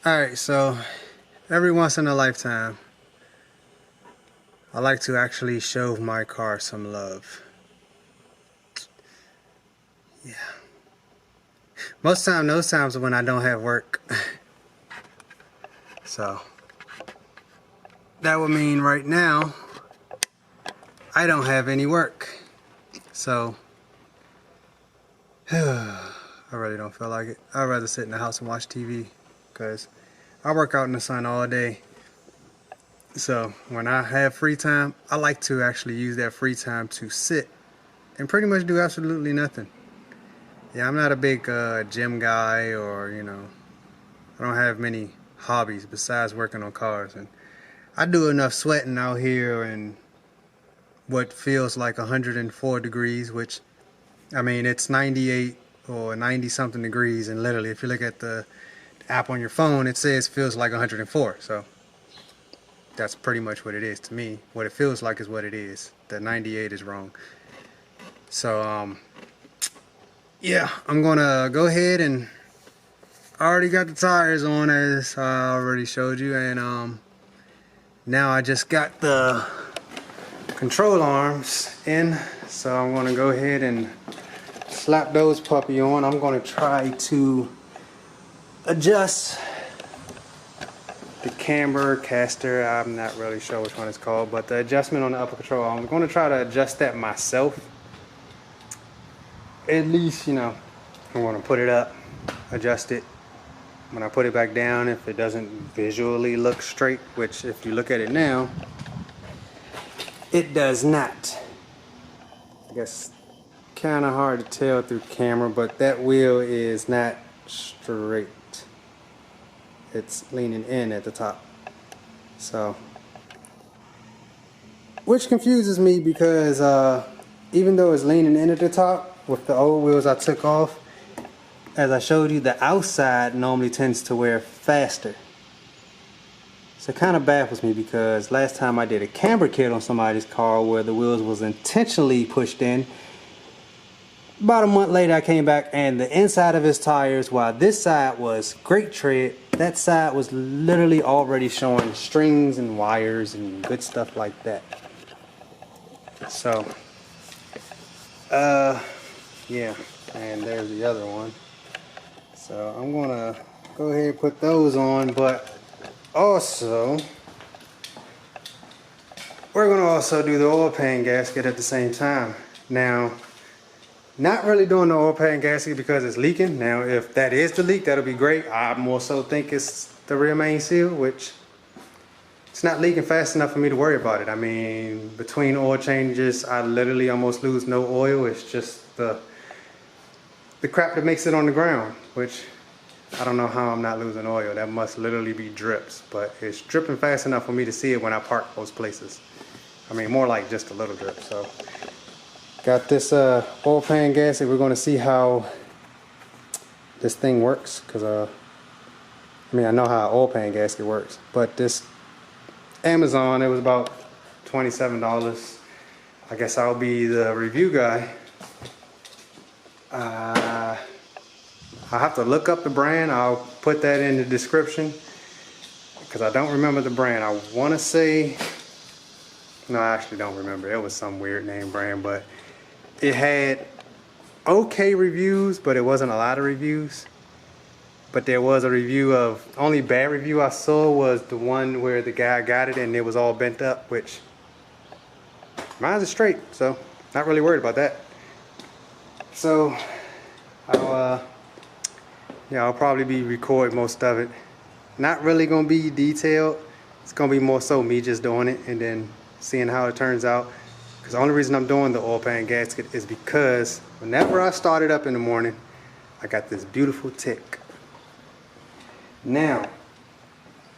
Alright, so every once in a lifetime, I like to actually show my car some love. Yeah. Most time, those times are when I don't have work. So, that would mean right now, I don't have any work. So, I really don't feel like it. I'd rather sit in the house and watch TV, because I work out in the sun all day. So when I have free time, I like to actually use that free time to sit and pretty much do absolutely nothing. Yeah, I'm not a big gym guy, or I don't have many hobbies besides working on cars. And I do enough sweating out here in what feels like 104 degrees, which, I mean, it's 98 or 90 something degrees, and literally if you look at the app on your phone, it says feels like 104. So that's pretty much what it is to me. What it feels like is what it is. The 98 is wrong. So yeah, I'm gonna go ahead, and I already got the tires on, as I already showed you, and now I just got the control arms in, so I'm gonna go ahead and slap those puppy on. I'm gonna try to adjust the camber caster. I'm not really sure which one it's called, but the adjustment on the upper control, I'm going to try to adjust that myself. At least, I'm going to put it up, adjust it. When I put it back down, if it doesn't visually look straight, which if you look at it now, it does not. I guess kind of hard to tell through camera, but that wheel is not straight. It's leaning in at the top. So, which confuses me, because even though it's leaning in at the top, with the old wheels I took off, as I showed you, the outside normally tends to wear faster. So it kind of baffles me, because last time I did a camber kit on somebody's car where the wheels was intentionally pushed in, about a month later I came back, and the inside of his tires, while this side was great tread, that side was literally already showing strings and wires and good stuff like that. So yeah, and there's the other one. So I'm gonna go ahead and put those on, but also we're gonna also do the oil pan gasket at the same time. Now, not really doing the oil pan gasket because it's leaking. Now, if that is the leak, that'll be great. I more so think it's the rear main seal, which it's not leaking fast enough for me to worry about it. I mean, between oil changes, I literally almost lose no oil. It's just the crap that makes it on the ground, which I don't know how I'm not losing oil. That must literally be drips, but it's dripping fast enough for me to see it when I park those places. I mean, more like just a little drip. So got this oil pan gasket. We're going to see how this thing works, because I mean, I know how an oil pan gasket works, but this Amazon, it was about $27. I guess I'll be the review guy. I'll have to look up the brand. I'll put that in the description, because I don't remember the brand. I want to say, no, I actually don't remember. It was some weird name brand, but it had okay reviews, but it wasn't a lot of reviews. But there was a review of, only bad review I saw was the one where the guy got it and it was all bent up, which mine's is straight, so not really worried about that. So I'll probably be recording most of it. Not really gonna be detailed. It's gonna be more so me just doing it and then seeing how it turns out. Because the only reason I'm doing the oil pan gasket is because whenever I start it up in the morning, I got this beautiful tick. Now,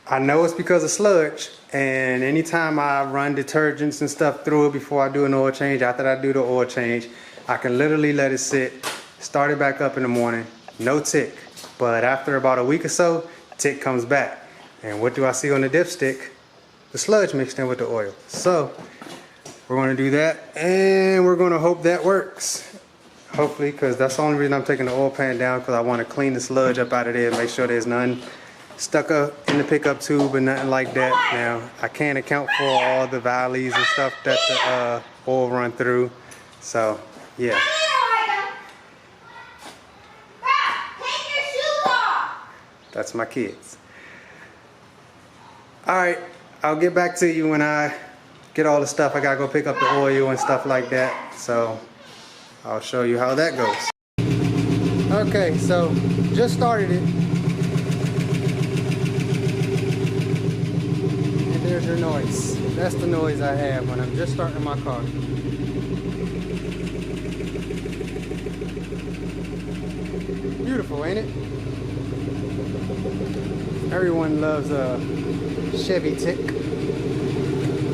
I know it's because of sludge, and anytime I run detergents and stuff through it before I do an oil change, after I do the oil change, I can literally let it sit, start it back up in the morning, no tick. But after about a week or so, tick comes back. And what do I see on the dipstick? The sludge mixed in with the oil. So we're going to do that, and we're going to hope that works. Hopefully, because that's the only reason I'm taking the oil pan down, because I want to clean the sludge up out of there and make sure there's none stuck up in the pickup tube or nothing like that. Now, I can't account for all the valleys and stuff that the oil run through. So, yeah. That's my kids. Alright, I'll get back to you when I get all the stuff. I gotta go pick up the oil and stuff like that. So, I'll show you how that goes. Okay, so just started it. And there's your noise. That's the noise I have when I'm just starting my car. Beautiful, ain't it? Everyone loves a Chevy tick.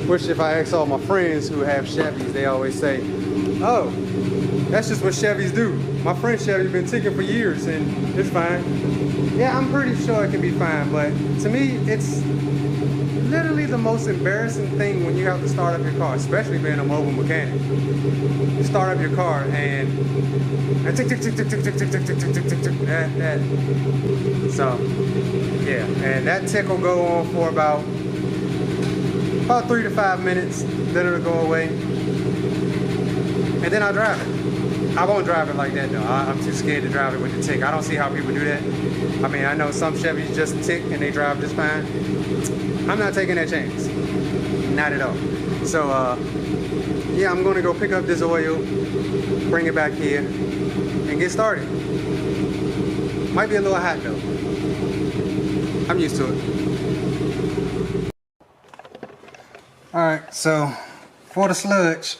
Which if I ask all my friends who have Chevys, they always say, oh, that's just what Chevys do. My friend Chevy's been ticking for years and it's fine. Yeah, I'm pretty sure it can be fine, but to me, it's literally the most embarrassing thing when you have to start up your car, especially being a mobile mechanic. You start up your car and tick, tick, tick, tick, tick, tick, tick, tick, tick, tick, tick, tick, tick, that. So, yeah, and that tick will go on for about 3 to 5 minutes, then it'll go away. And then I'll drive it. I won't drive it like that though. I'm too scared to drive it with the tick. I don't see how people do that. I mean, I know some Chevys just tick and they drive just fine. I'm not taking that chance. Not at all. So, yeah, I'm gonna go pick up this oil, bring it back here, and get started. Might be a little hot though. I'm used to it. Alright, so for the sludge,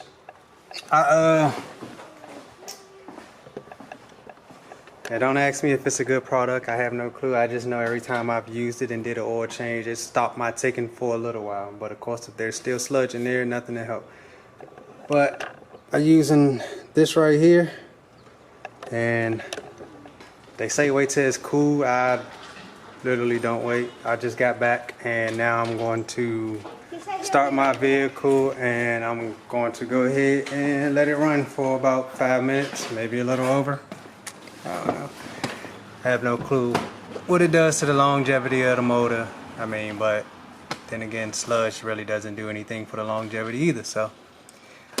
yeah, don't ask me if it's a good product. I have no clue. I just know every time I've used it and did an oil change, it stopped my ticking for a little while. But of course, if there's still sludge in there, nothing to help. But I'm using this right here, and they say wait till it's cool. I literally don't wait. I just got back, and now I'm going to start my vehicle, and I'm going to go ahead and let it run for about 5 minutes, maybe a little over. I don't know. I have no clue what it does to the longevity of the motor. I mean, but then again, sludge really doesn't do anything for the longevity either. So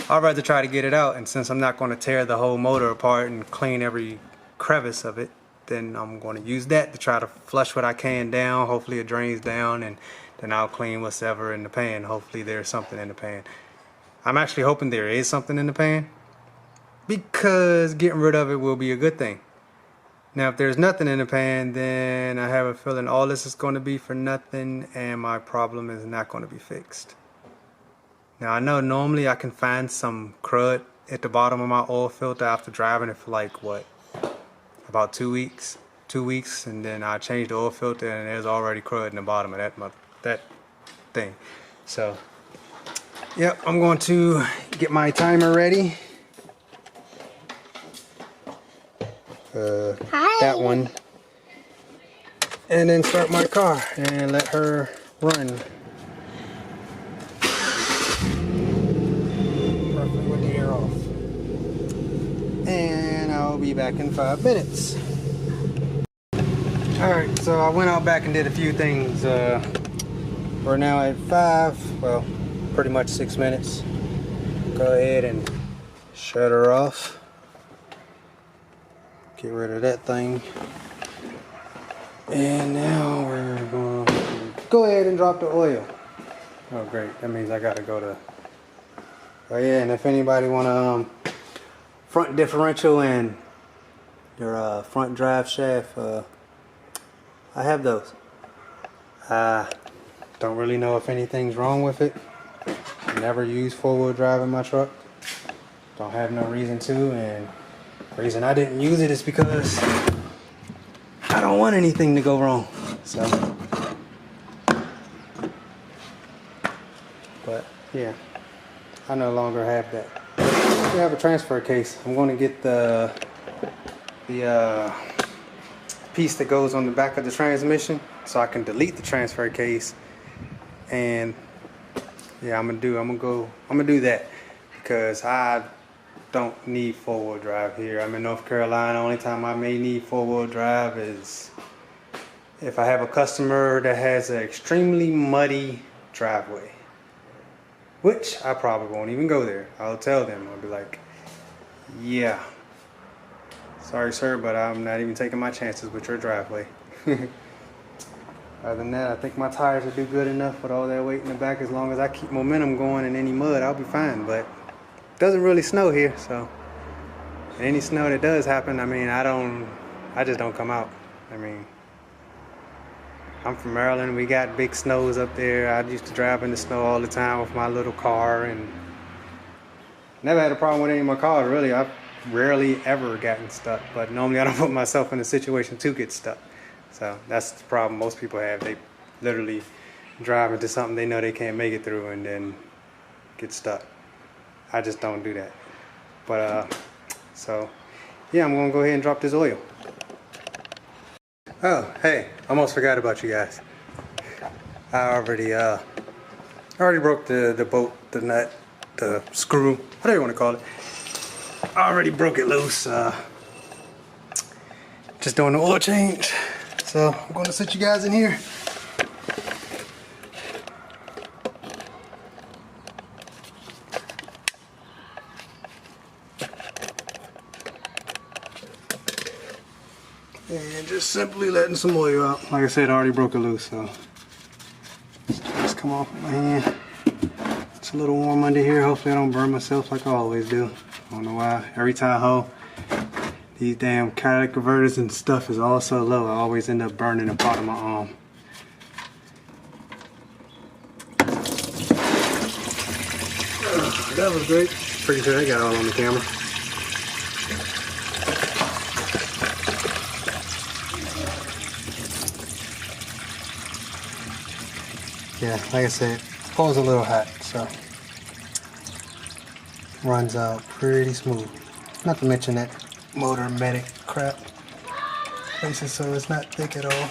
I'd rather try to get it out. And since I'm not going to tear the whole motor apart and clean every crevice of it, then I'm going to use that to try to flush what I can down. Hopefully it drains down, and then I'll clean what's ever in the pan. Hopefully there's something in the pan. I'm actually hoping there is something in the pan, because getting rid of it will be a good thing. Now, if there's nothing in the pan, then I have a feeling all this is going to be for nothing, and my problem is not going to be fixed. Now, I know normally I can find some crud at the bottom of my oil filter after driving it for like, what, about 2 weeks? 2 weeks, and then I change the oil filter, and there's already crud in the bottom of that thing. So, yep, I'm going to get my timer ready. That one, and then start my car and let her run roughly with the air off, and I'll be back in 5 minutes. Alright, so I went out back and did a few things. We're now at 5, well, pretty much 6 minutes. Go ahead and shut her off. Get rid of that thing. And now we're going to go ahead and drop the oil. Oh great, that means I gotta go to... Oh yeah, and if anybody want front differential and your front drive shaft, I have those. I don't really know if anything's wrong with it. Never used four-wheel drive in my truck. Don't have no reason to, and the reason I didn't use it is because I don't want anything to go wrong. So, but yeah, I no longer have that. We have a transfer case. I'm going to get the piece that goes on the back of the transmission so I can delete the transfer case. And yeah, I'm gonna do that because I don't need four-wheel drive here. I'm in North Carolina. Only time I may need four-wheel drive is if I have a customer that has an extremely muddy driveway, which I probably won't even go there. I'll tell them, I'll be like, yeah, sorry sir, but I'm not even taking my chances with your driveway. Other than that, I think my tires will do good enough with all that weight in the back. As long as I keep momentum going in any mud, I'll be fine. But it doesn't really snow here, so any snow that does happen, I mean, I just don't come out. I mean, I'm from Maryland. We got big snows up there. I used to drive in the snow all the time with my little car, and never had a problem with any of my cars, really. I've rarely ever gotten stuck, but normally I don't put myself in a situation to get stuck. So that's the problem most people have. They literally drive into something they know they can't make it through and then get stuck. I just don't do that. But so yeah, I'm gonna go ahead and drop this oil. Oh, hey, almost forgot about you guys. I already broke the bolt, the nut, the screw, whatever you want to call it. I already broke it loose. Just doing the oil change. So I'm going to sit you guys in here. And just simply letting some oil out. Like I said, I already broke it loose, so just come off my hand. It's a little warm under here. Hopefully I don't burn myself like I always do. I don't know why. Every Tahoe, these damn catalytic converters and stuff is all so low. I always end up burning a part of my arm. That was great. Pretty sure I got it all on the camera. Yeah, like I said, oil's a little hot, so runs out pretty smooth. Not to mention that motor medic crap. Makes it so it's not thick at all.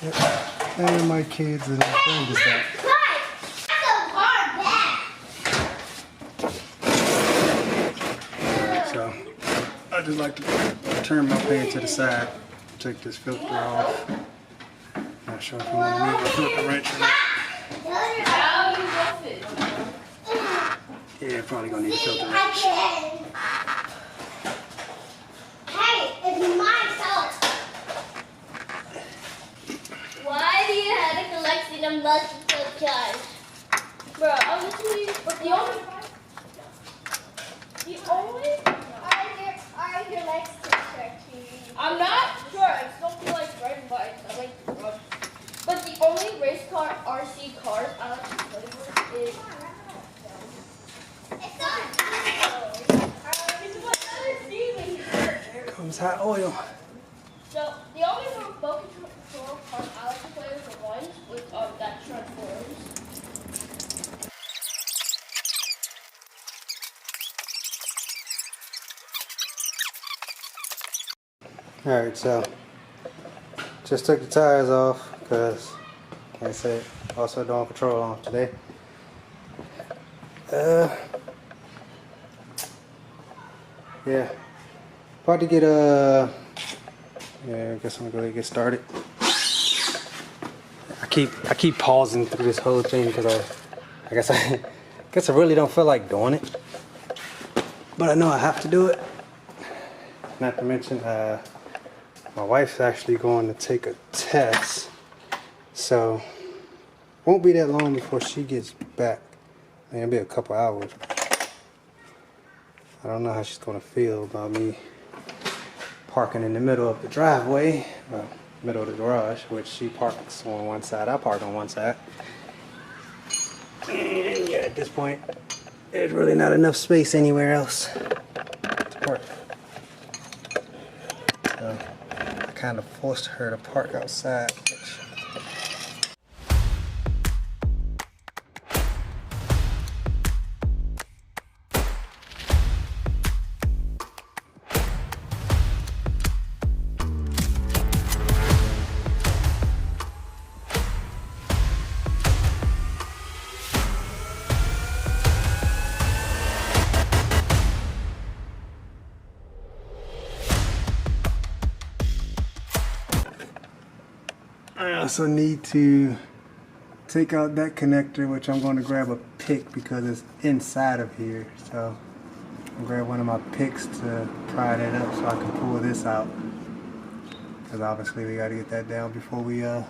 Yep. And my kids and my friend is that. So I just like to turn my pan to the side, take this filter off. Not sure if you want to move the filter wrench or not. Yeah, probably gonna need a filter wrench. Hey, it's my fault. Why do you have a collection of multiple cars? Bro, I was listening, but the only are your legs stretchy? I'm not sure. I still feel like riding bikes. I like to run. But the only race car, RC cars I like to play with is. It's not. Comes hot oil. So the only remote control cars I like to play with are ones with that transforms. Alright, so just took the tires off because, like I said, also doing patrol on today. Yeah, about to get yeah, I guess I'm gonna go ahead and get started. I keep pausing through this whole thing because I guess I really don't feel like doing it, but I know I have to do it. Not to mention, my wife's actually going to take a test, so won't be that long before she gets back. Maybe it'll be a couple hours. I don't know how she's going to feel about me parking in the middle of the driveway, well, middle of the garage, which she parks on one side, I park on one side. And yeah, at this point, there's really not enough space anywhere else to park. So I kind of forced her to park outside. also need to take out that connector, which I'm going to grab a pick because it's inside of here. So I'll grab one of my picks to pry that up so I can pull this out. Because obviously we got to get that down before we, yeah.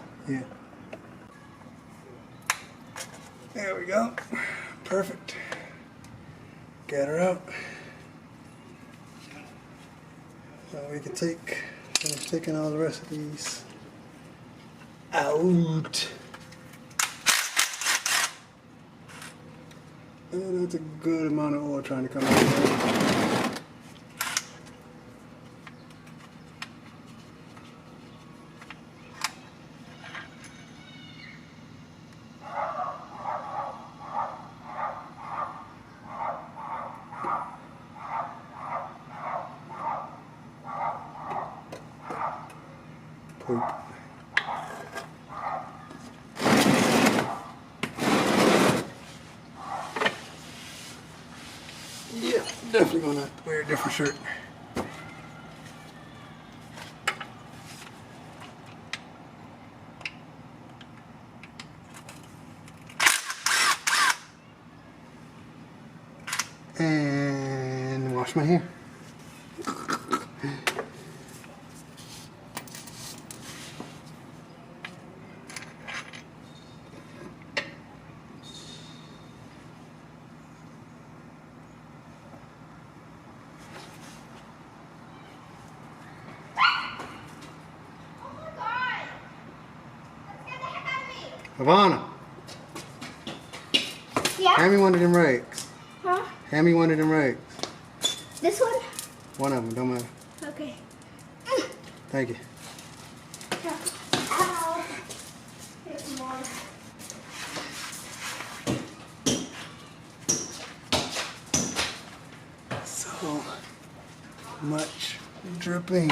There we go. Perfect. Get her out. So we can finish taking all the rest of these out. And that's a good amount of oil trying to come out there. Poop. Yeah, definitely gonna have to wear a different shirt. And wash my hair. Havana, Yeah? hand me one of them rakes. Huh? Hand me one of them rakes. This one? One of them, don't matter. Okay. Thank you. Ow. Here's more. So much dripping.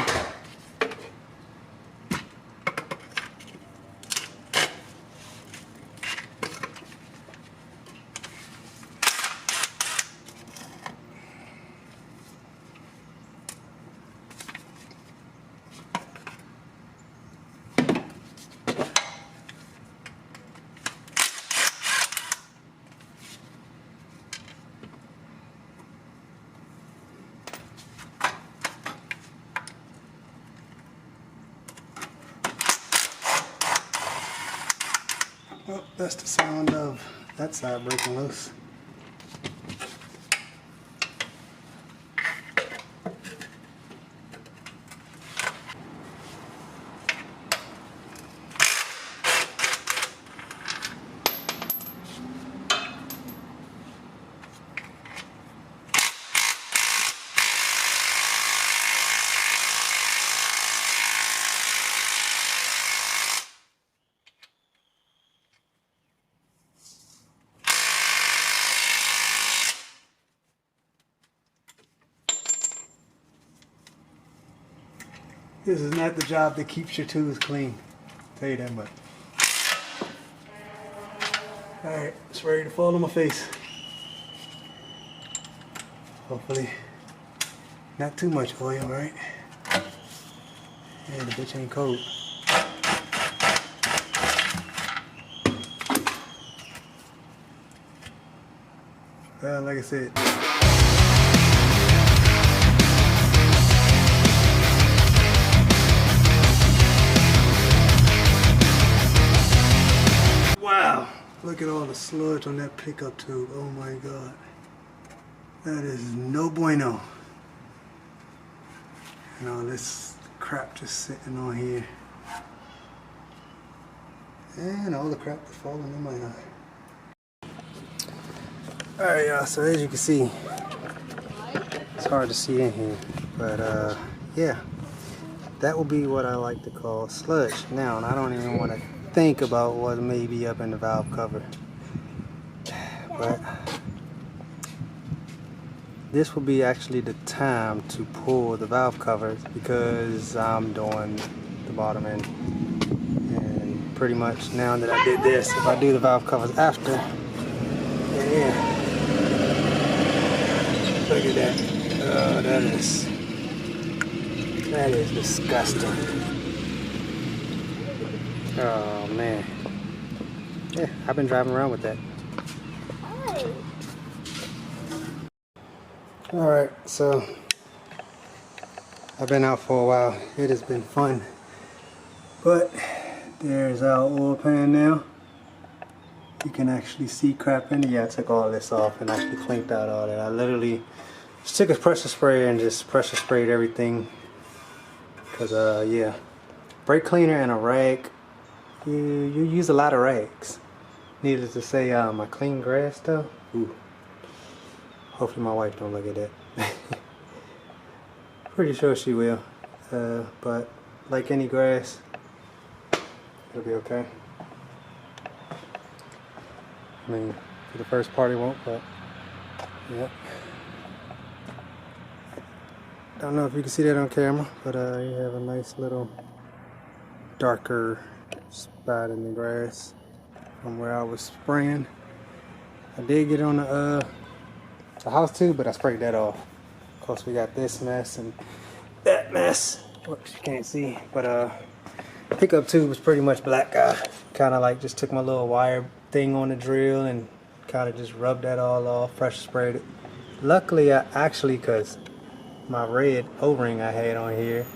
Oh, that's the sound of that side breaking loose. This is not the job that keeps your tools clean. I'll tell you that much. Alright, it's ready to fall on my face. Hopefully, not too much oil, right? Yeah, the bitch ain't cold. Well, like I said. Wow, look at all the sludge on that pickup tube. Oh my God. That is no bueno. And all this crap just sitting on here. And all the crap that's falling in my eye. Alright y'all, so as you can see, it's hard to see in here. But yeah, that will be what I like to call sludge. Now, and I don't even want to think about what may be up in the valve cover, but this will be actually the time to pull the valve covers because I'm doing the bottom end, and pretty much now that I did this, if I do the valve covers after, yeah, look at that. Oh, that is disgusting. Oh man. Yeah, I've been driving around with that. Oh. Alright, so I've been out for a while. It has been fun. But there's our oil pan now. You can actually see crap in it. Yeah, I took all this off and actually cleaned out all that. I literally just took a pressure sprayer and just pressure sprayed everything. Cause yeah, brake cleaner and a rag. You use a lot of rags. Needless to say, my clean grass though. Ooh. Hopefully my wife don't look at that. Pretty sure she will. But like any grass, it'll be okay. I mean, for the first part it won't, but yep. Don't know if you can see that on camera, but you have a nice little darker spot in the grass from where I was spraying. I did get on the house too, but I sprayed that off. Of course, we got this mess and that mess, which you can't see. But pickup tube was pretty much black. Kind of like just took my little wire thing on the drill and kind of just rubbed that all off, pressure sprayed it. Luckily, I actually, cause my red O-ring I had on here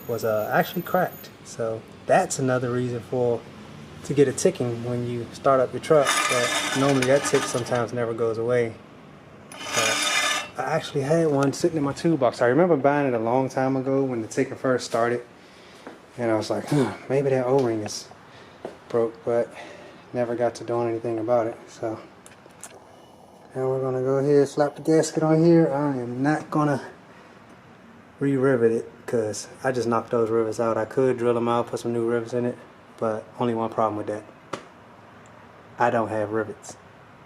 was actually cracked. So that's another reason to get a ticking when you start up your truck. But normally that tick sometimes never goes away. I actually had one sitting in my toolbox. I remember buying it a long time ago when the ticking first started, and I was like, maybe that O-ring is broke, but never got to doing anything about it. So now we're gonna go ahead and slap the gasket on here. I am not gonna re-rivet it because I just knocked those rivets out. I could drill them out, put some new rivets in it, but only one problem with that. I don't have rivets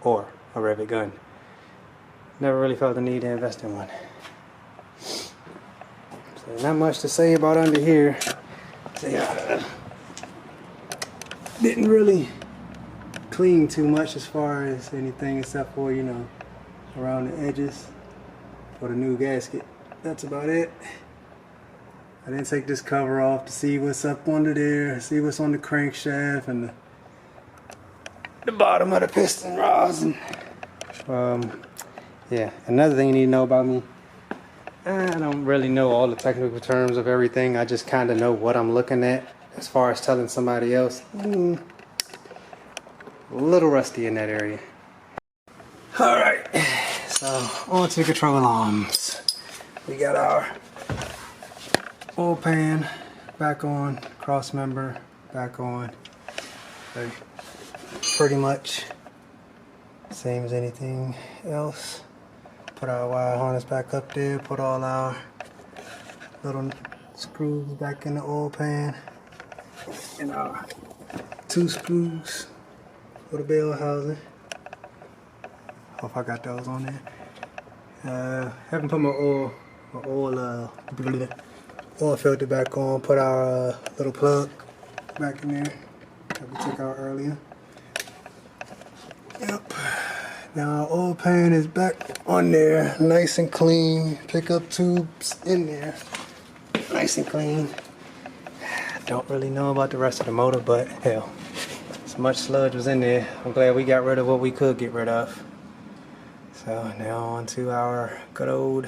or a rivet gun. Never really felt the need to invest in one. So not much to say about under here. So yeah, didn't really clean too much as far as anything except for, you know, around the edges for the new gasket. That's about it. I didn't take this cover off to see what's up under there, see what's on the crankshaft and the bottom of the piston rods. And yeah, another thing you need to know about me, I don't really know all the technical terms of everything. I just kind of know what I'm looking at. As far as telling somebody else, a little rusty in that area. Alright, so on to the control arms. We got our oil pan back on, cross member back on. Okay. Pretty much same as anything else. Put our wire harness back up there, put all our little screws back in the oil pan, and our 2 screws for the bell housing. Hope I got those on there. Haven't put my oil filter back on. Put our little plug back in there that we took out earlier. Yep. Now our oil pan is back on there, nice and clean. Pickup tubes in there, nice and clean. Don't really know about the rest of the motor, but hell, so much sludge was in there. I'm glad we got rid of what we could get rid of. So now on to our good old,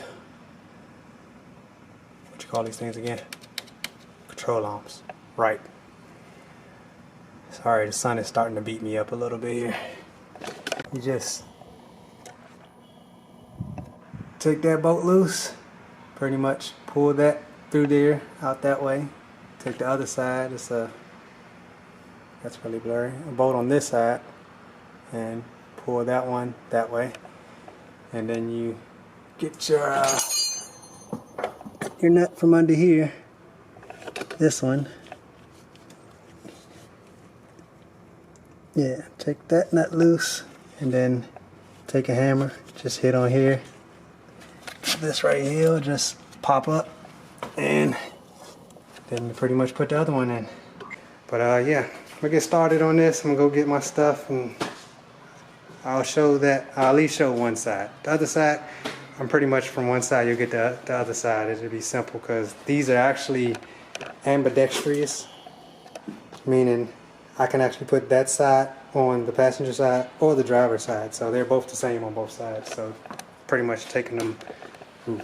what you call these things again? Control arms. Right. Sorry, the sun is starting to beat me up a little bit here. You just take that bolt loose, pretty much pull that through there, out that way. Take the other side, it's that's really blurry. A bolt on this side and pull that one that way. And then you get your nut from under here, this one. Yeah, take that nut loose and then take a hammer, just hit on here. This right here will just pop up and then you pretty much put the other one in. But yeah, we'll get started on this. I'm gonna go get my stuff and I'll at least show one side. The other side, I'm pretty much from one side, you'll get the other side. It'll be simple because these are actually ambidextrous. meaning I can actually put that side on the passenger side or the driver's side. So they're both the same on both sides. So pretty much taking them, how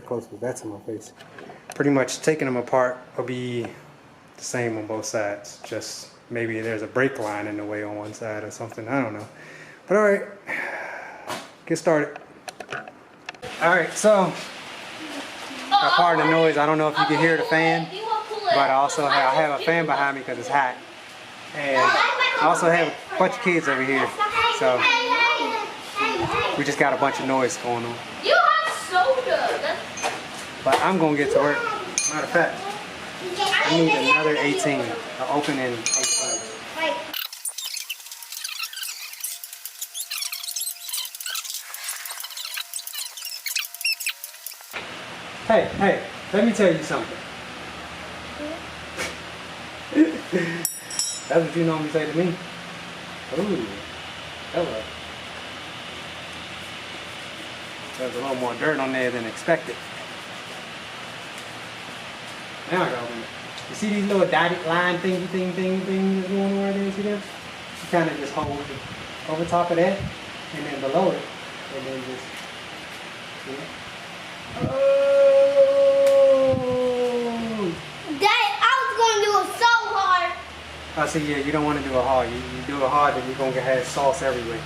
close was that to my face? Pretty much taking them apart will be the same on both sides. Just maybe there's a brake line in the way on one side or something. I don't know. But all right, get started. All right, so pardon the noise. I don't know if you can hear the fan, but I have a fan behind me because it's hot. And I also have a bunch of kids over here, so we just got a bunch of noise going on. You have soda. But I'm gonna get to work. Matter of fact, I need another 18 to open in 18. Hey, let me tell you something. That's what you normally say to me. Ooh, hello. There's a little more dirt on there than expected. Now I got open it. You see these little dotted line things that's going on right there? See them? You kind of just hold it over top of that, and then below it, and then just, you know. I see, yeah, you don't want to do it hard. You do it hard, then you're going to have sauce everywhere.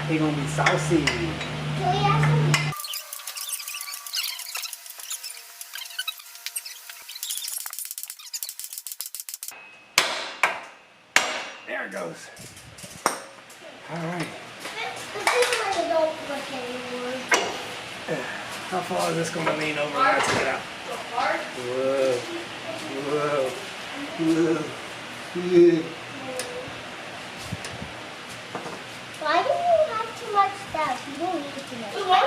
It's going to be saucy. There it goes. All right. How far is this going to lean over when I take it out? Whoa. Whoa. Why do you have too much stuff? You don't need too much.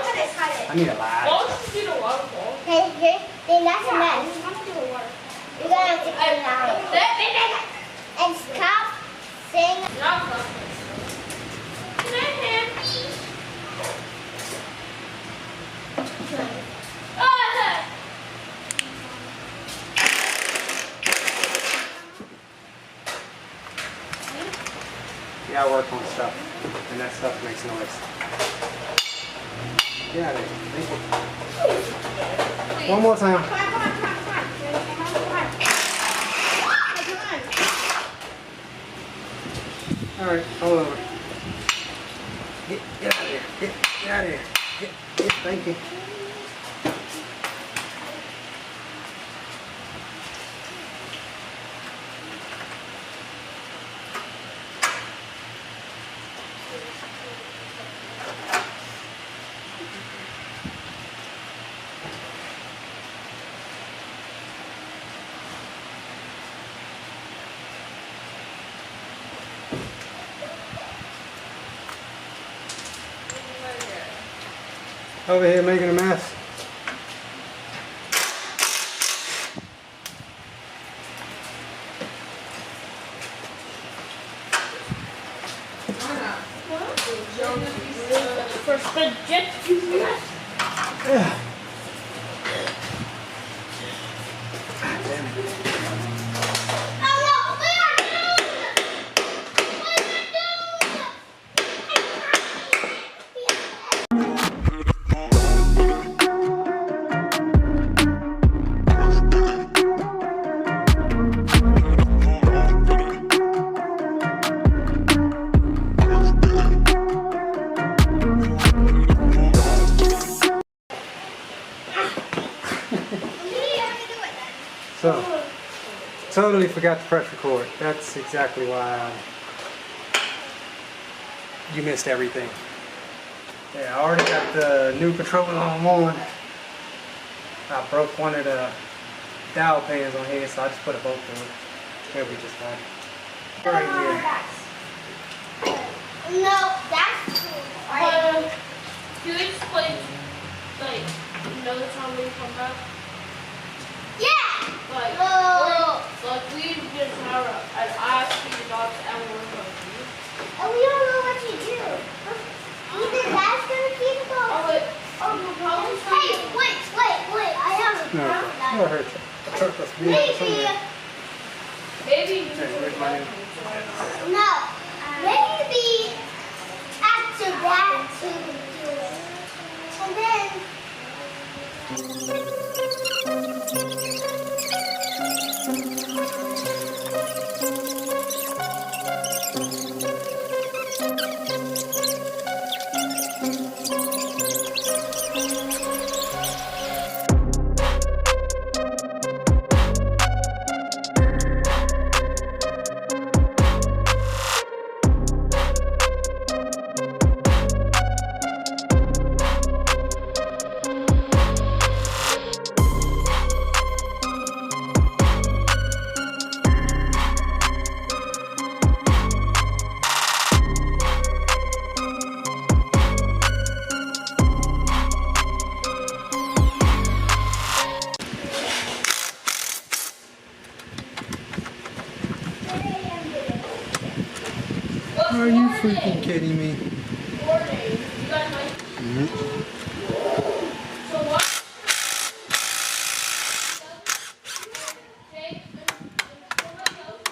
I need a lot. Why don't you do the waterfall? Okay, then that's a mess. You're gonna have to clean it out. And stop saying. Can I have these? Yeah, I work on stuff, and that stuff makes noise. Get out of here. Thank you. One more time. All right, all over. Get out of here. Get out of here. Get, thank you. Over here making a mess. For spaghetti. Yeah. So, totally forgot to press record. That's exactly why you missed everything. Yeah, I already got the new controller on. I broke one of the dial pans on here, so I just put a bolt through it. It'll be just fine. Right here. No, that's cool. Can you explain, like, another time when you come back? Yeah! Like, we just have an ISP dogs and we're going to do. And we don't know what to do. Either that's going to keep going. Oh, wait. Oh, we'll probably Hey, wait. I have a No, problem. I hurt you. Maybe. Maybe No, maybe after that and then. Are you freaking kidding me? 4 days. You guys like so what? Jake and somebody else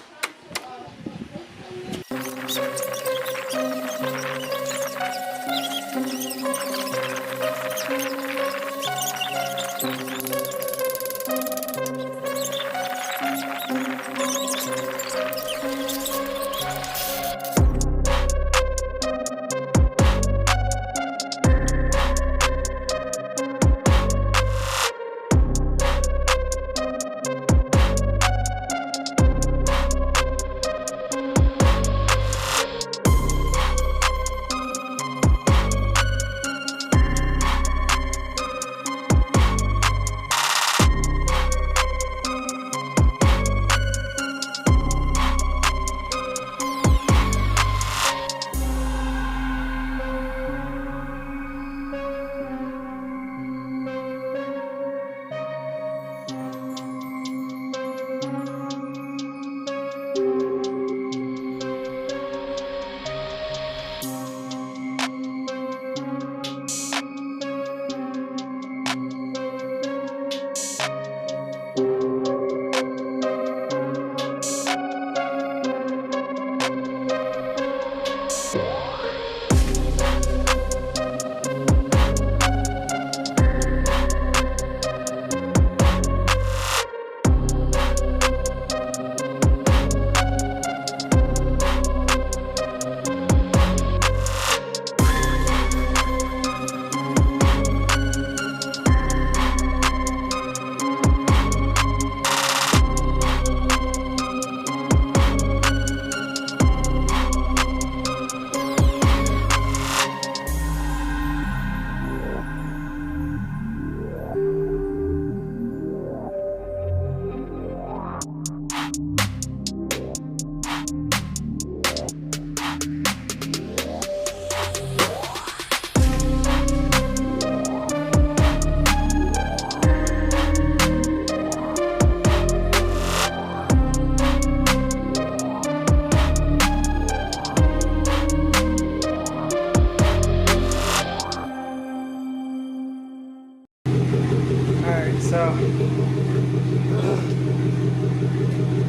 So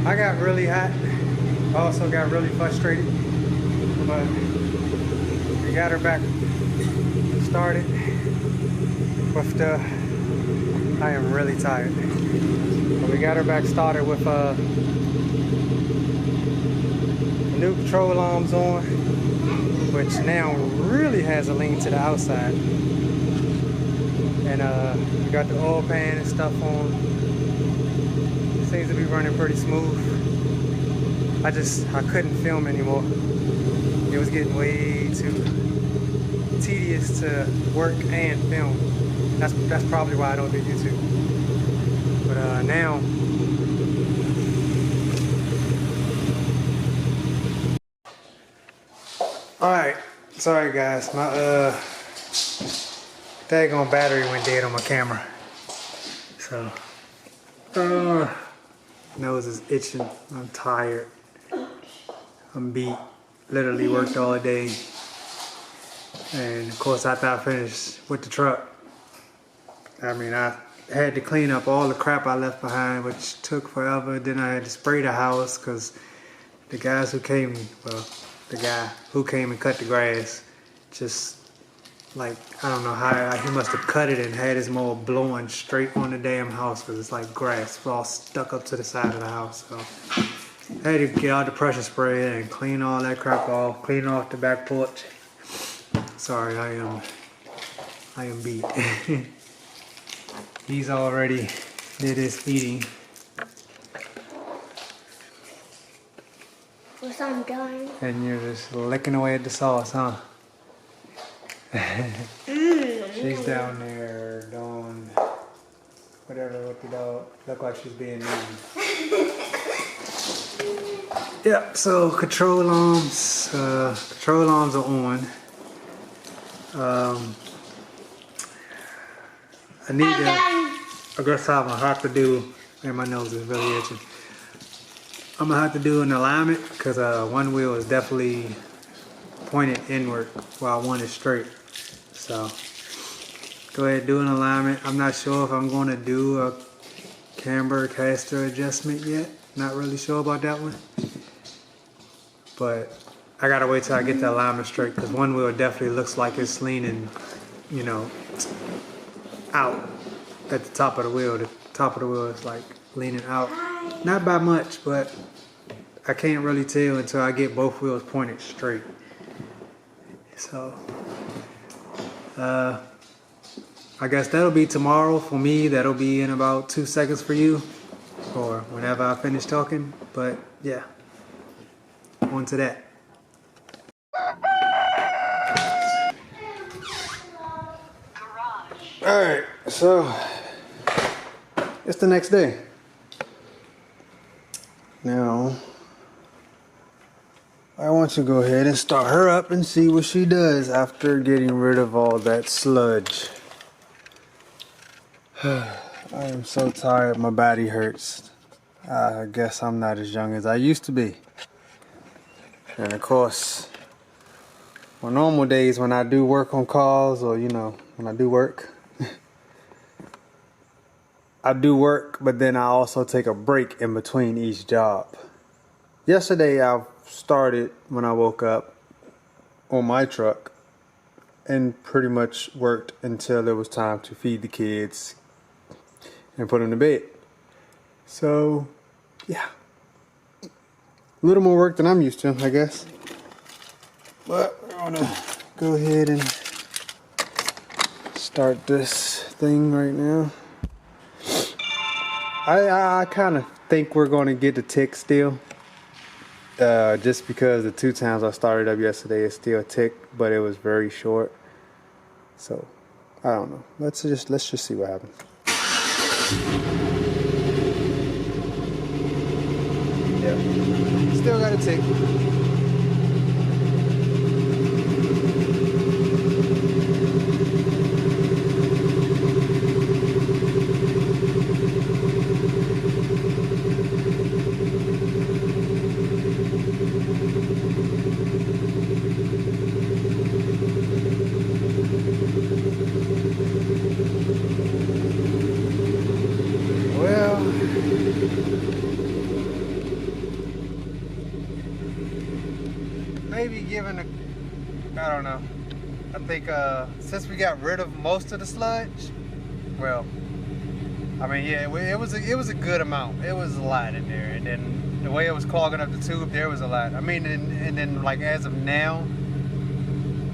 I got really hot. Also got really frustrated, but we got her back started with the. I am really tired. But we got her back started with new control arms on, which now really has a lean to the outside. And we got the oil pan and stuff on. Seems to be running pretty smooth. I couldn't film anymore. It was getting way too tedious to work and film. That's probably why I don't do YouTube. But now alright, sorry guys, my daggone battery went dead on my camera. So nose is itching. I'm tired. I'm beat. Literally worked all day. And of course after I finished with the truck, I mean I had to clean up all the crap I left behind, which took forever. Then I had to spray the house because the guys who came, well, the guy who came and cut the grass, just like, I don't know how, he must have cut it and had his mower blowing straight on the damn house because it's like grass all stuck up to the side of the house. So I had to get out the pressure sprayer and clean all that crap off, clean off the back porch. Sorry, I am beat. He's already did his eating. Once I'm done. And you're just licking away at the sauce, huh? She's down there doing whatever with the dog. Look like she's being mean. Yep, so control arms are on. I need to, I guess I'm gonna have to do, and my nose is really itching. I'm gonna have to do an alignment because one wheel is definitely pointed inward while one is straight. So go ahead and do an alignment. I'm not sure if I'm gonna do a camber caster adjustment yet. Not really sure about that one. But I gotta wait till I get the alignment straight because one wheel definitely looks like it's leaning, you know, out at the top of the wheel. The top of the wheel is like leaning out. Not by much, but I can't really tell until I get both wheels pointed straight. So, I guess that'll be tomorrow for me. That'll be in about 2 seconds for you, or whenever I finish talking. But yeah, on to that. Alright, so it's the next day. Now, I want to go ahead and start her up and see what she does after getting rid of all that sludge. I am so tired, my body hurts. I guess I'm not as young as I used to be. And of course, on normal days when I do work on calls, or you know, when I do work, I do work, but then I also take a break in between each job. Yesterday I started when I woke up on my truck and pretty much worked until it was time to feed the kids and put them to bed. So yeah, a little more work than I'm used to, I guess. But we're gonna go ahead and start this thing right now. I kind of think we're going to get the tick still. Just because the 2 times I started up yesterday, it still ticked, but it was very short. So, I don't know. Let's just see what happens. Yeah. Still got a tick. Maybe given a, I don't know. I think since we got rid of most of the sludge, well, I mean, yeah, it was a good amount. It was a lot in there, and then the way it was clogging up the tube, there was a lot. I mean, and then like as of now,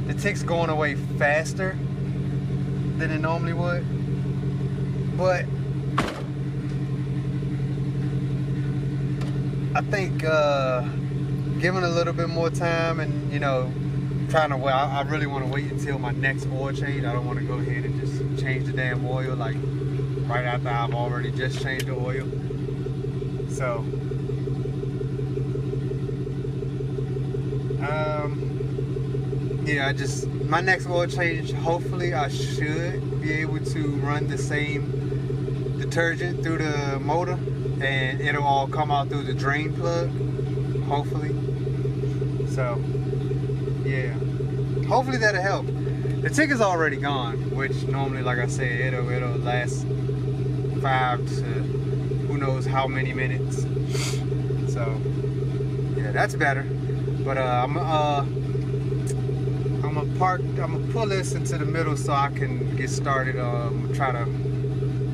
the tick's going away faster than it normally would, but I think giving a little bit more time and, you know, trying to, well, I really want to wait until my next oil change. I don't want to go ahead and just change the damn oil like right after I've already just changed the oil. So, yeah, my next oil change, hopefully I should be able to run the same detergent through the motor and it'll all come out through the drain plug, hopefully. So, yeah, hopefully that'll help. The tick is already gone, which normally, like I said, it'll last 5 to who knows how many minutes. So, yeah. Yeah, that's better. But I'm gonna pull this into the middle so I can get started. Try to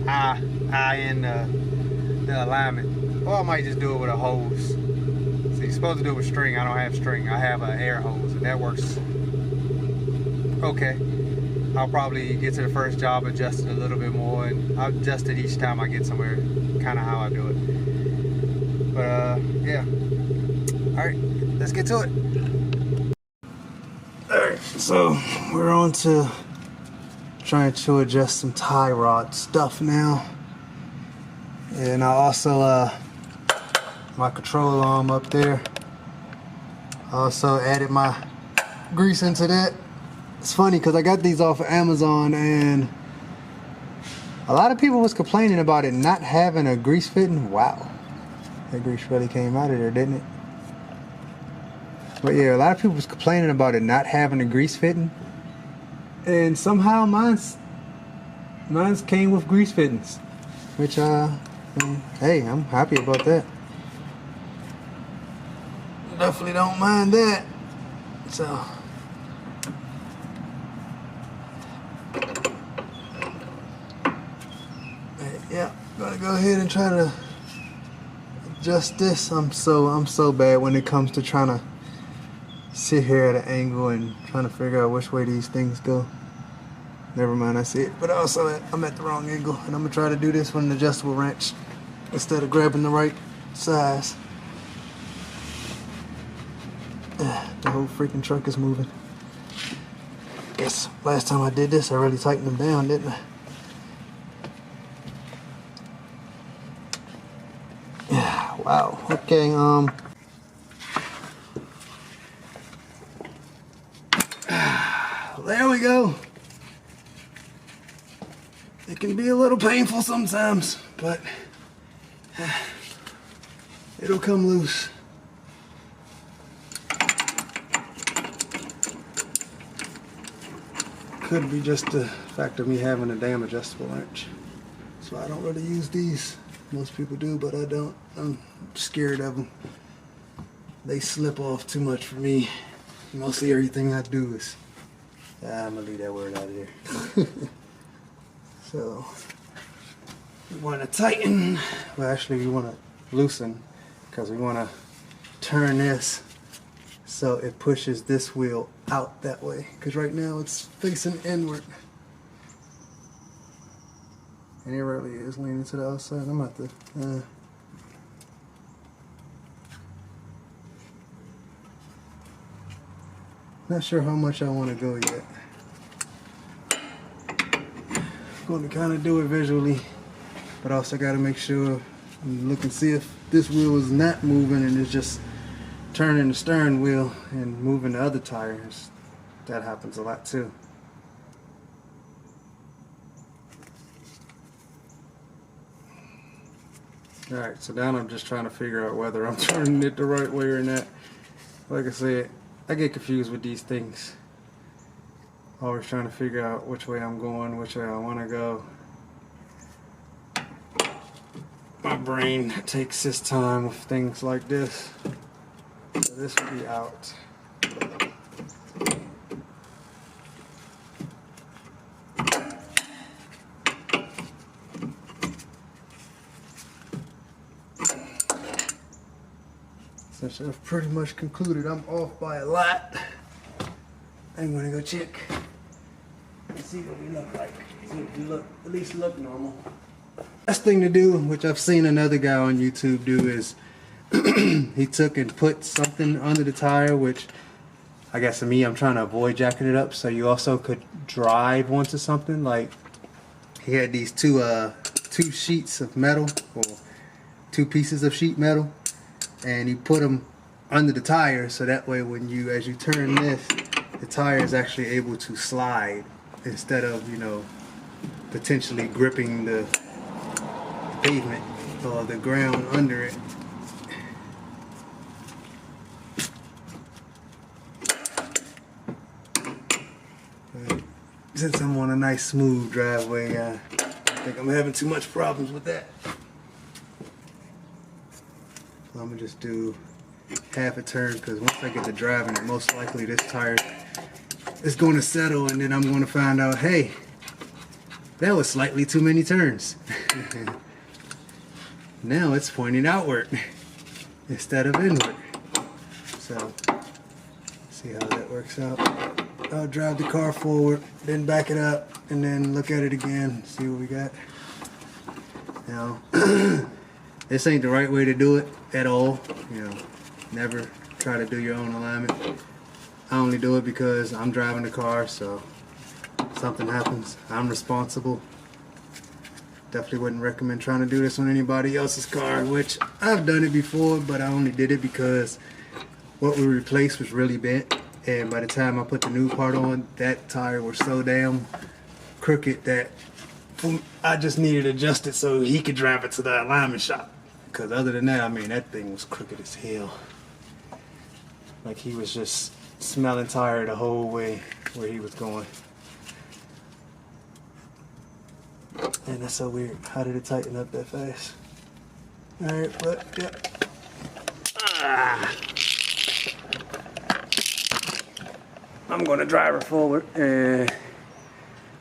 eye in the alignment, or I might just do it with a hose. So you're supposed to do it with string. I don't have string. I have an air hose, and that works okay. I'll probably get to the first job, adjust it a little bit more, and I'll adjust it each time I get somewhere. Kind of how I do it. But yeah. All right, let's get to it. Alright, so we're on to trying to adjust some tie rod stuff now. And I also, my control arm up there. I also added my grease into that. It's funny because I got these off of Amazon and a lot of people was complaining about it not having a grease fitting. Wow, that grease really came out of there, didn't it? But yeah, a lot of people was complaining about it not having a grease fitting, and somehow mine's came with grease fittings, which hey, I'm happy about that. Definitely don't mind that. So yeah, gotta go ahead and try to adjust this. I'm so bad when it comes to trying to sit here at an angle and trying to figure out which way these things go. Never mind, I see it. But also, I'm at the wrong angle, and I'm gonna try to do this with an adjustable wrench instead of grabbing the right size. The whole freaking truck is moving. Guess last time I did this, I really tightened them down, didn't I? Yeah, wow. Okay, there we go. It can be a little painful sometimes, but it'll come loose. Could be just the fact of me having a damn adjustable wrench. So I don't really use these. Most people do, but I don't. I'm scared of them. They slip off too much for me. Mostly everything I do is... I'm gonna leave that word out of there. So we want to tighten. Well, actually, we want to loosen because we want to turn this so it pushes this wheel out that way. Because right now it's facing inward, and it really is leaning to the outside. I'm about to. Not sure how much I want to go yet. I'm going to kind of do it visually, but also got to make sure and look and see if this wheel is not moving and it's just turning the steering wheel and moving the other tires. That happens a lot too. Alright, so now I'm just trying to figure out whether I'm turning it the right way or not. Like I said, I get confused with these things. Always trying to figure out which way I'm going, which way I want to go. My brain takes its time with things like this. So this will be out. Since I've pretty much concluded I'm off by a lot, I'm gonna go check and see what we look like. See if we look, at least look normal. Best thing to do, which I've seen another guy on YouTube do, is he took and put something under the tire, which I guess to me, I'm trying to avoid jacking it up, so you also could drive onto something. Like he had these two sheets of metal, or two pieces of sheet metal, and you put them under the tire, so that way when you, as you turn this, the tire is actually able to slide instead of, you know, potentially gripping the pavement or the ground under it. But since I'm on a nice smooth driveway, I think I'm having too much problems with that. So I'm gonna just do half a turn, because once I get to driving it, most likely this tire is going to settle, and then I'm going to find out, hey, that was slightly too many turns. Now it's pointing outward instead of inward. So, see how that works out. I'll drive the car forward, then back it up, and then look at it again, see what we got. Now, this ain't the right way to do it at all. You know, never try to do your own alignment. I only do it because I'm driving the car, so if something happens, I'm responsible. Definitely wouldn't recommend trying to do this on anybody else's car, which I've done it before, but I only did it because what we replaced was really bent, and by the time I put the new part on, that tire was so damn crooked that I just needed to adjust it so he could drive it to the alignment shop. Because other than that, I mean, that thing was crooked as hell. Like he was just smelling tire the whole way where he was going. And that's so weird. How did it tighten up that fast? Alright, but yep. I'm gonna drive her forward and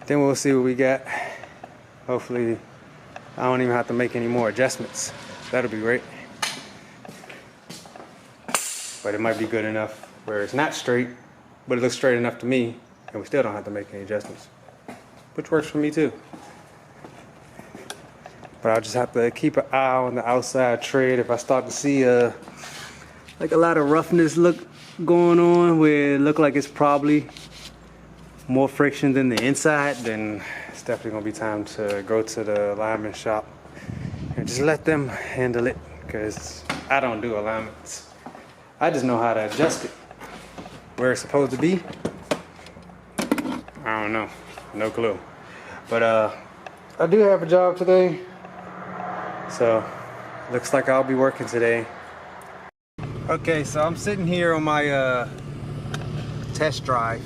then we'll see what we got. Hopefully I don't even have to make any more adjustments. That'll be great. But it might be good enough where it's not straight, but it looks straight enough to me, and we still don't have to make any adjustments, which works for me too. But I'll just have to keep an eye on the outside tread. If I start to see like a lot of roughness going on where it look like it's probably more friction than the inside, then it's definitely gonna be time to go to the alignment shop and just let them handle it, because I don't do alignments. I just know how to adjust it where it's supposed to be. I don't know, no clue. But I do have a job today, so looks like I'll be working today. Okay, so I'm sitting here on my test drive,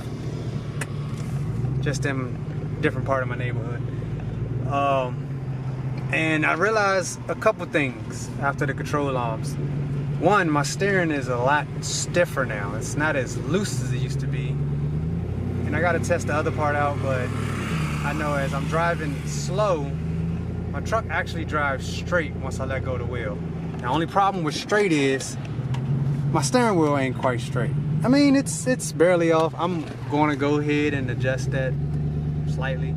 just in a different part of my neighborhood. And I realized a couple things after the control arms. One, my steering is a lot stiffer now. It's not as loose as it used to be. And I gotta test the other part out, but I know as I'm driving slow, my truck actually drives straight once I let go of the wheel. The only problem with straight is my steering wheel ain't quite straight. I mean, it's barely off. I'm gonna go ahead and adjust that slightly.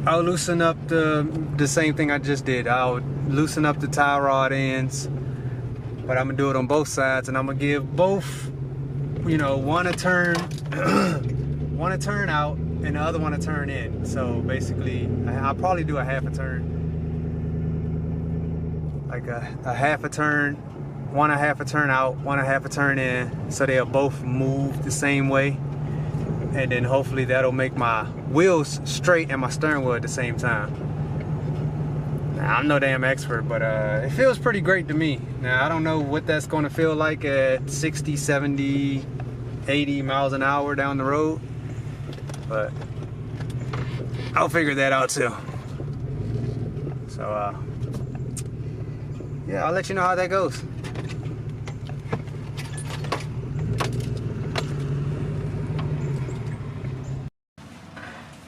I'll loosen up the same thing I just did. I'll loosen up the tie rod ends, but I'm gonna do it on both sides, and I'm gonna give both, you know, one a turn, one a turn out, and the other one a turn in. So basically, I'll probably do a half a turn, like a half a turn, one a half a turn out, one a half a turn in, so they'll both move the same way. And then hopefully that'll make my wheels straight and my steering wheel at the same time. Now, I'm no damn expert, but it feels pretty great to me. Now, I don't know what that's gonna feel like at 60, 70, 80 miles an hour down the road, but I'll figure that out too. So, yeah, I'll let you know how that goes.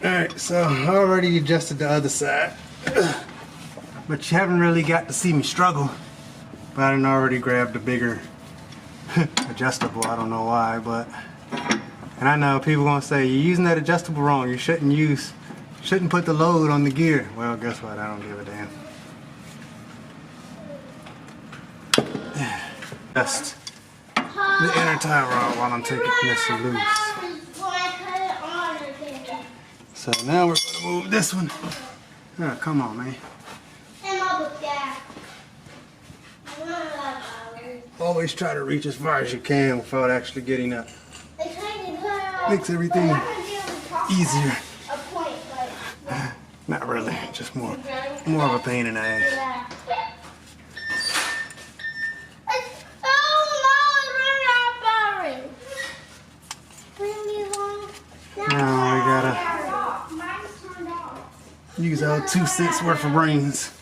Alright, so I already adjusted the other side, but you haven't really got to see me struggle. But I done already grabbed a bigger adjustable, I don't know why, but, and I know people gonna say, you're using that adjustable wrong, you shouldn't put the load on the gear. Well, guess what, I don't give a damn. Just the inner tie rod while I'm taking this loose. So now we're going to move this one. Oh, come on, man. Always try to reach as far as you can without actually getting up. Makes everything easier. Not really, just more of a pain in the ass. Now we gotta use our 2 cents worth of brains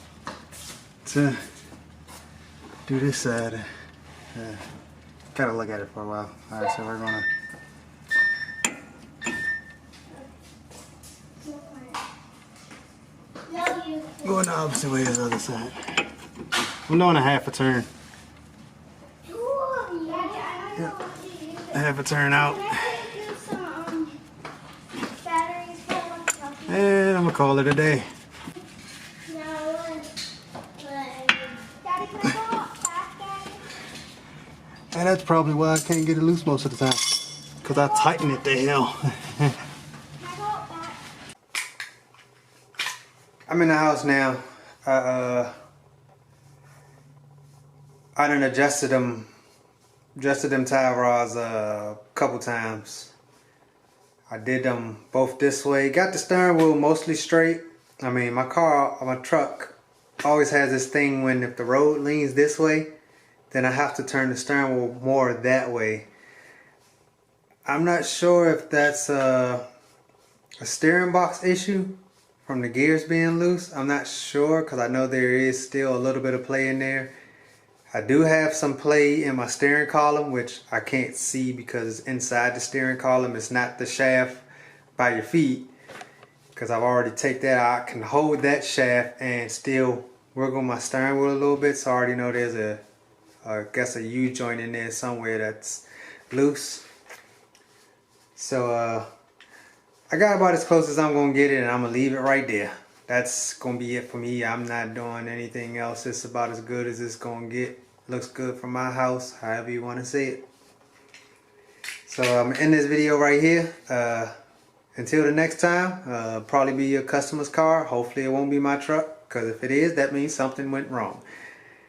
to do this side. Gotta look at it for a while. Alright, so we're gonna go the opposite way as the other side. I'm doing a half a turn. Yep. Half a turn out. And I'm gonna call it a day. And that's probably why I can't get it loose most of the time. Because I tighten it the hell. I'm in the house now. I done adjusted them tie rods a couple times. I did them both this way. Got the steering wheel mostly straight. I mean, my truck always has this thing when if the road leans this way, then I have to turn the steering wheel more that way. I'm not sure if that's a steering box issue from the gears being loose. I'm not sure because I know there is still a little bit of play in there. I do have some play in my steering column, which I can't see because it's inside the steering column. It's not the shaft by your feet, because I've already taken that out. I can hold that shaft and still wiggle my steering wheel a little bit. So I already know there's I guess a U-joint in there somewhere that's loose. So I got about as close as I'm gonna get it, and I'm gonna leave it right there. That's gonna be it for me. I'm not doing anything else. It's about as good as it's gonna get. Looks good from my house, however you want to see it. So I'm gonna end this video right here. Until the next time, probably be your customer's car. Hopefully it won't be my truck, because if it is, that means something went wrong.